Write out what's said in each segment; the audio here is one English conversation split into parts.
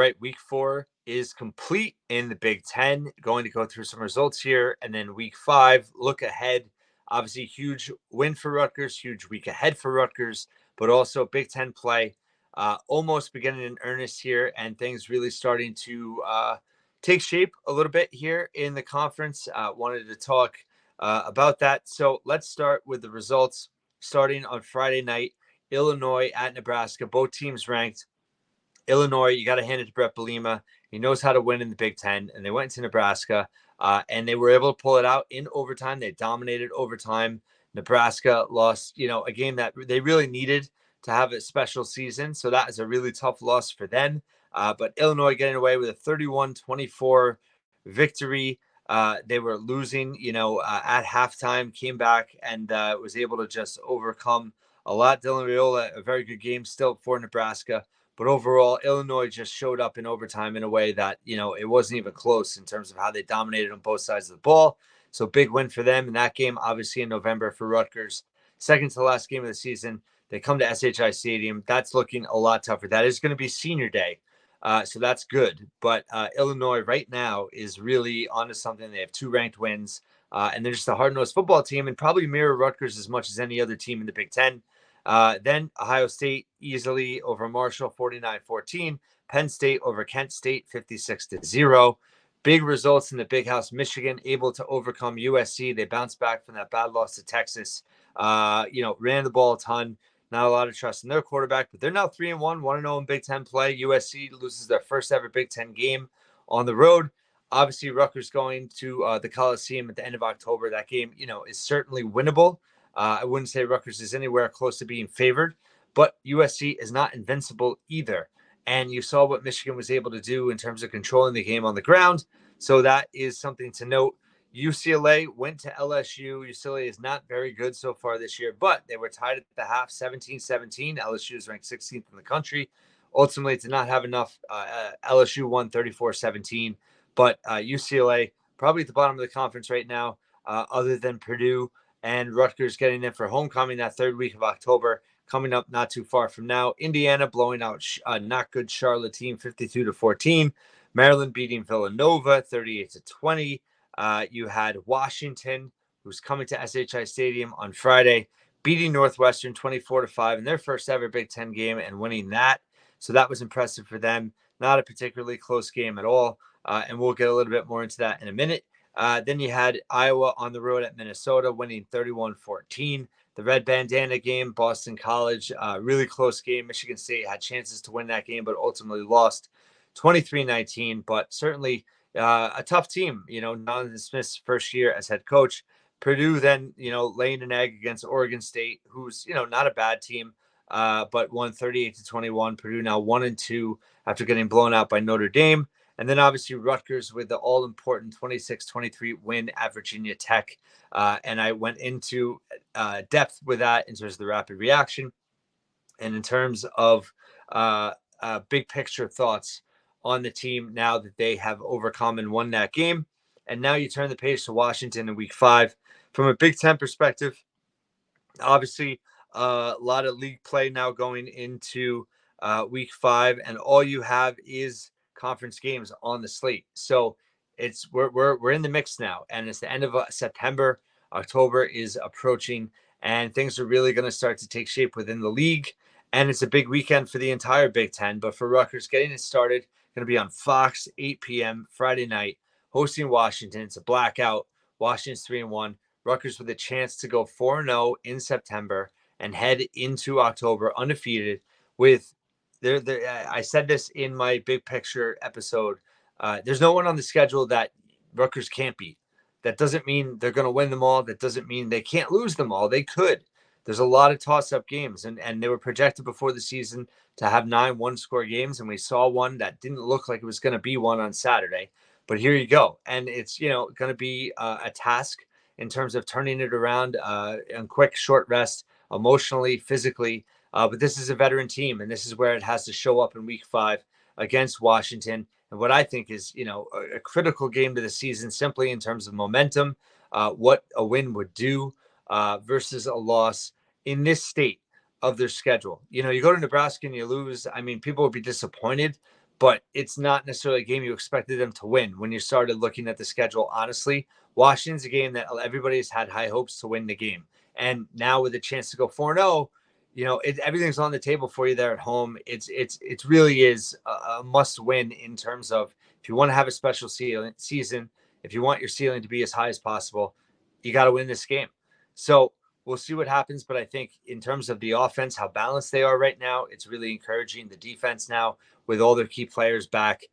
right, week 4 is complete in the Big Ten. Going to go through some results here, and then week 5, look ahead. Obviously, huge win for Rutgers, huge week ahead for Rutgers, but also Big Ten play almost beginning in earnest here, and things really starting to take shape a little bit here in the conference. Wanted to talk about that. So let's start with the results starting on Friday night. Illinois at Nebraska, both teams ranked. Illinois, you got to hand it to Brett Bielema. He knows how to win in the Big Ten, and they went to Nebraska, and they were able to pull it out in overtime. They dominated overtime. Nebraska lost, a game that they really needed to have a special season, so that is a really tough loss for them. But Illinois getting away with a 31-24 victory. They were losing, at halftime, came back and was able to just overcome a lot. Dylan Raiola, a very good game still for Nebraska. But overall, Illinois just showed up in overtime in a way that, it wasn't even close in terms of how they dominated on both sides of the ball. So big win for them in that game, obviously in November for Rutgers. Second to the last game of the season, they come to SHI Stadium. That's looking a lot tougher. That is going to be senior day. So that's good. But Illinois right now is really onto something. They have 2 ranked wins, and they're just a hard-nosed football team and probably mirror Rutgers as much as any other team in the Big Ten. Then Ohio State easily over Marshall 49-14. Penn State over Kent State 56-0. Big results in the Big House. Michigan able to overcome USC. They bounced back from that bad loss to Texas. Ran the ball a ton. Not a lot of trust in their quarterback, but they're now 3-1, 1-0 in Big Ten play. USC loses their first ever Big Ten game on the road. Obviously, Rutgers going to the Coliseum at the end of October. That game, is certainly winnable. I wouldn't say Rutgers is anywhere close to being favored, but USC is not invincible either. And you saw what Michigan was able to do in terms of controlling the game on the ground. So that is something to note. UCLA went to LSU. UCLA is not very good so far this year, but they were tied at the half 17-17. LSU is ranked 16th in the country. Ultimately, did not have enough. LSU won 34-17, but UCLA probably at the bottom of the conference right now, other than Purdue and Rutgers getting in for homecoming that third week of October. Coming up not too far from now. Indiana blowing out a not good Charlotte team 52-14. Maryland beating Villanova 38-20. You had Washington, who's coming to SHI Stadium on Friday, beating Northwestern 24-5 in their first ever Big Ten game and winning that. So that was impressive for them. Not a particularly close game at all. And we'll get a little bit more into that in a minute. Then you had Iowa on the road at Minnesota, winning 31-14. The red bandana game, Boston College, really close game. Michigan State had chances to win that game, but ultimately lost 23-19. But certainly a tough team, Donovan Smith's first year as head coach. Purdue then, laying an egg against Oregon State, who's, not a bad team, but won 38-21. Purdue now 1-2 after getting blown out by Notre Dame. And then obviously Rutgers with the all-important 26-23 win at Virginia Tech. And I went into depth with that in terms of the rapid reaction and in terms of big picture thoughts on the team now that they have overcome and won that game. And now you turn the page to Washington in week 5. From a Big Ten perspective, obviously a lot of league play now going into week 5. And all you have is conference games on the slate. So we're in the mix now, and it's the end of September. October is approaching, and things are really going to start to take shape within the league. And it's a big weekend for the entire Big Ten. But for Rutgers, getting it started, going to be on Fox, 8 p.m. Friday night, hosting Washington. It's a blackout. Washington's 3-1. Rutgers with a chance to go 4-0 in September and head into October undefeated with I said this in my big picture episode. There's no one on the schedule that Rutgers can't beat. That doesn't mean they're going to win them all. That doesn't mean they can't lose them all. They could. There's a lot of toss-up games, and they were projected before the season to have 9 one-score games, and we saw one that didn't look like it was going to be one on Saturday. But here you go, and it's going to be a task in terms of turning it around in quick, short rest, emotionally, physically. But this is a veteran team, and this is where it has to show up in week 5 against Washington. And what I think is, a critical game to the season, simply in terms of momentum, what a win would do versus a loss in this state of their schedule. You go to Nebraska and you lose. I mean, people would be disappointed, but it's not necessarily a game you expected them to win when you started looking at the schedule. Honestly, Washington's a game that everybody's had high hopes to win the game. And now with a chance to go 4-0, everything's on the table for you there at home. It really is a must win in terms of if you want to have a special season, if you want your ceiling to be as high as possible, you got to win this game. So we'll see what happens. But I think in terms of the offense, how balanced they are right now, it's really encouraging. The defense now with all their key players back,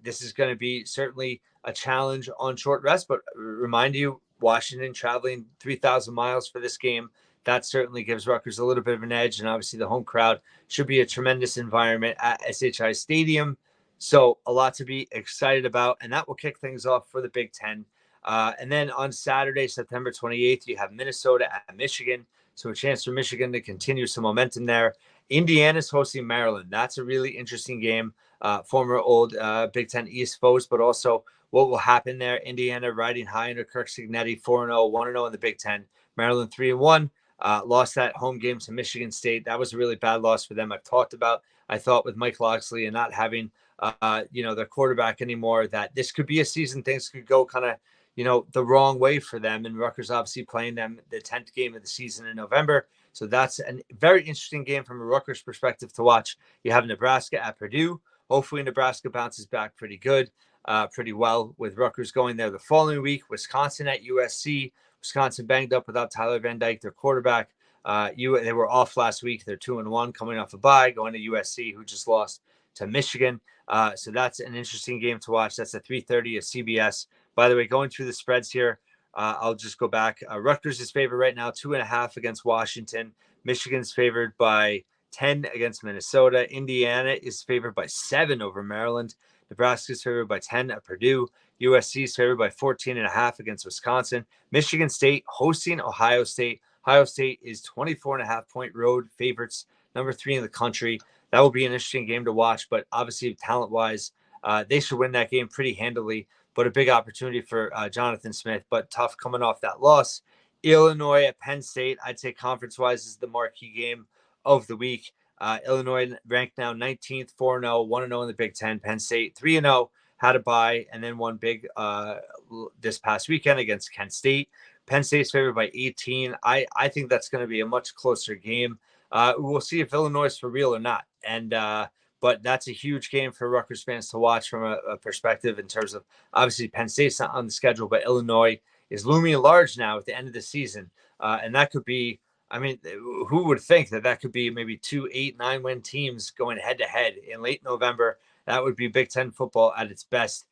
this is going to be certainly a challenge on short rest. But remind you, Washington traveling 3,000 miles for this game. That certainly gives Rutgers a little bit of an edge. And obviously the home crowd should be a tremendous environment at SHI Stadium. So a lot to be excited about. And that will kick things off for the Big Ten. And then on Saturday, September 28th, you have Minnesota at Michigan. So a chance for Michigan to continue some momentum there. Indiana's hosting Maryland. That's a really interesting game. Former old Big Ten East foes, but also what will happen there. Indiana riding high under Kirk Cignetti, 4-0, 1-0 in the Big Ten. Maryland 3-1. Lost that home game to Michigan State. That was a really bad loss for them. I've talked about, I thought with Mike Locksley and not having, their quarterback anymore, that this could be a season things could go kind of, the wrong way for them. And Rutgers obviously playing them the 10th game of the season in November. So that's a very interesting game from a Rutgers perspective to watch. You have Nebraska at Purdue. Hopefully Nebraska bounces back pretty well with Rutgers going there the following week. Wisconsin at USC. Wisconsin banged up without Tyler Van Dyke, their quarterback. They were off last week. They're 2-1 coming off a bye, going to USC, who just lost to Michigan. So that's an interesting game to watch. That's at 3:30 at CBS. By the way, going through the spreads here, I'll just go back. Rutgers is favored right now, 2.5 against Washington. Michigan's favored by 10 against Minnesota. Indiana is favored by 7 over Maryland. Nebraska is favored by 10 at Purdue. USC is favored by 14.5 against Wisconsin. Michigan State hosting Ohio State. Ohio State is 24.5-point road favorites, number 3 in the country. That will be an interesting game to watch, but obviously talent-wise, they should win that game pretty handily, but a big opportunity for Jonathan Smith, but tough coming off that loss. Illinois at Penn State, I'd say conference-wise is the marquee game of the week. Illinois ranked now 19th, 4-0, 1-0 in the Big Ten. Penn State 3-0, had a bye, and then won big this past weekend against Kent State. Penn State's favored by 18. I think that's going to be a much closer game. We'll see if Illinois is for real or not. But that's a huge game for Rutgers fans to watch from a perspective in terms of obviously Penn State's not on the schedule, but Illinois is looming large now at the end of the season. And that could be, who would think that could be maybe 2 8-9 win teams going head to head in late November? That would be Big Ten football at its best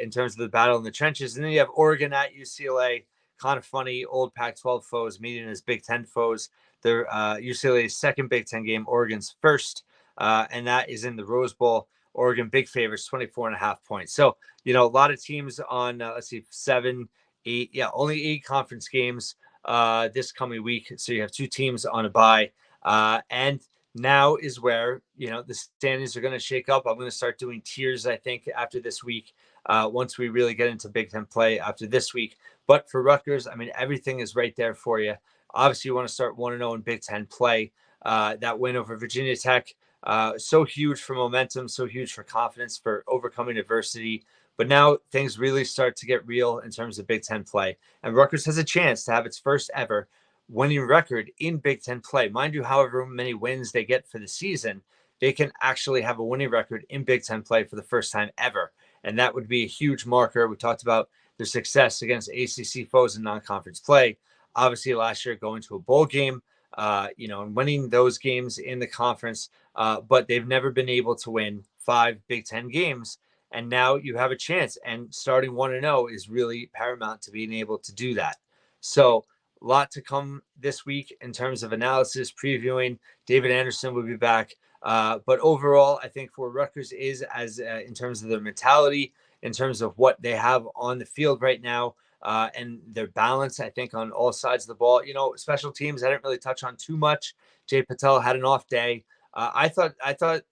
in terms of the battle in the trenches. And then you have Oregon at UCLA, kind of funny, old Pac-12 foes meeting as Big Ten foes. They're UCLA's second Big Ten game, Oregon's first, and that is in the Rose Bowl. Oregon big favorites, 24.5 points. So, a lot of teams on, 7, 8, only 8 conference games this coming week. So you have 2 teams on a bye. And now is where, the standings are going to shake up. I'm going to start doing tiers, I think, after this week, once we really get into Big Ten play after this week. But for Rutgers, everything is right there for you. Obviously, you want to start 1-0 in Big Ten play. That win over Virginia Tech, so huge for momentum, so huge for confidence, for overcoming adversity. But now things really start to get real in terms of Big Ten play. And Rutgers has a chance to have its first ever winning record in Big Ten play. Mind you, however many wins they get for the season, they can actually have a winning record in Big Ten play for the first time ever. And that would be a huge marker. We talked about their success against ACC foes in non-conference play. Obviously, last year going to a bowl game, and winning those games in the conference, but they've never been able to win 5 Big Ten games. And now you have a chance, and starting 1-0 is really paramount to being able to do that. So a lot to come this week in terms of analysis, previewing. David Anderson will be back. But overall, I think for Rutgers is as in terms of their mentality, in terms of what they have on the field right now, and their balance, I think, on all sides of the ball. Special teams, I didn't really touch on too much. Jay Patel had an off day. I thought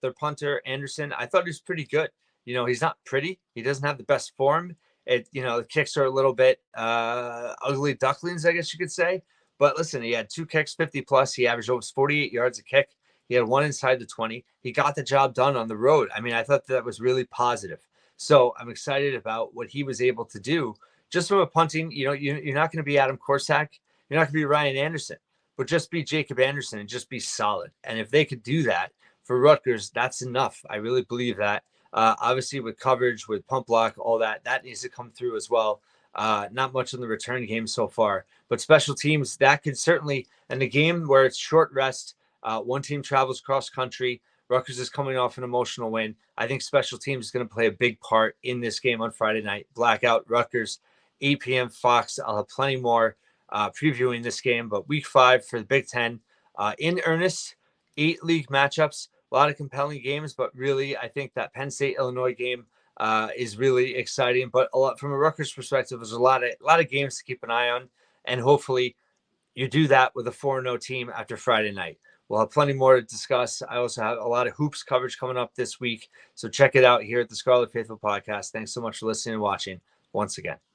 their punter, Anderson, I thought he was pretty good. He's not pretty. He doesn't have the best form. The kicks are a little bit ugly ducklings, I guess you could say. But listen, he had 2 kicks, 50 plus. He averaged almost 48 yards a kick. He had one inside the 20. He got the job done on the road. I mean, I thought that was really positive. So I'm excited about what he was able to do just from a punting. You're not going to be Adam Korsak. You're not going to be Ryan Anderson, but just be Jacob Anderson and just be solid. And if they could do that for Rutgers, that's enough. I really believe that. Obviously, with coverage, with pump block, all that needs to come through as well. Not much in the return game so far, but special teams, that could certainly, in the game where it's short rest, one team travels cross country. Rutgers is coming off an emotional win. I think special teams is going to play a big part in this game on Friday night. Blackout, Rutgers, 8 p.m. Fox. I'll have plenty more previewing this game, but week 5 for the Big Ten in earnest, 8 league matchups, a lot of compelling games, but really I think that Penn State Illinois game is really exciting. But a lot from a Rutgers perspective, there's a lot of games to keep an eye on, and hopefully you do that with a 4-0 team after Friday night. We'll have plenty more to discuss. I also have a lot of hoops coverage coming up this week, so check it out here at the Scarlet Faithful Podcast. Thanks so much for listening and watching once again.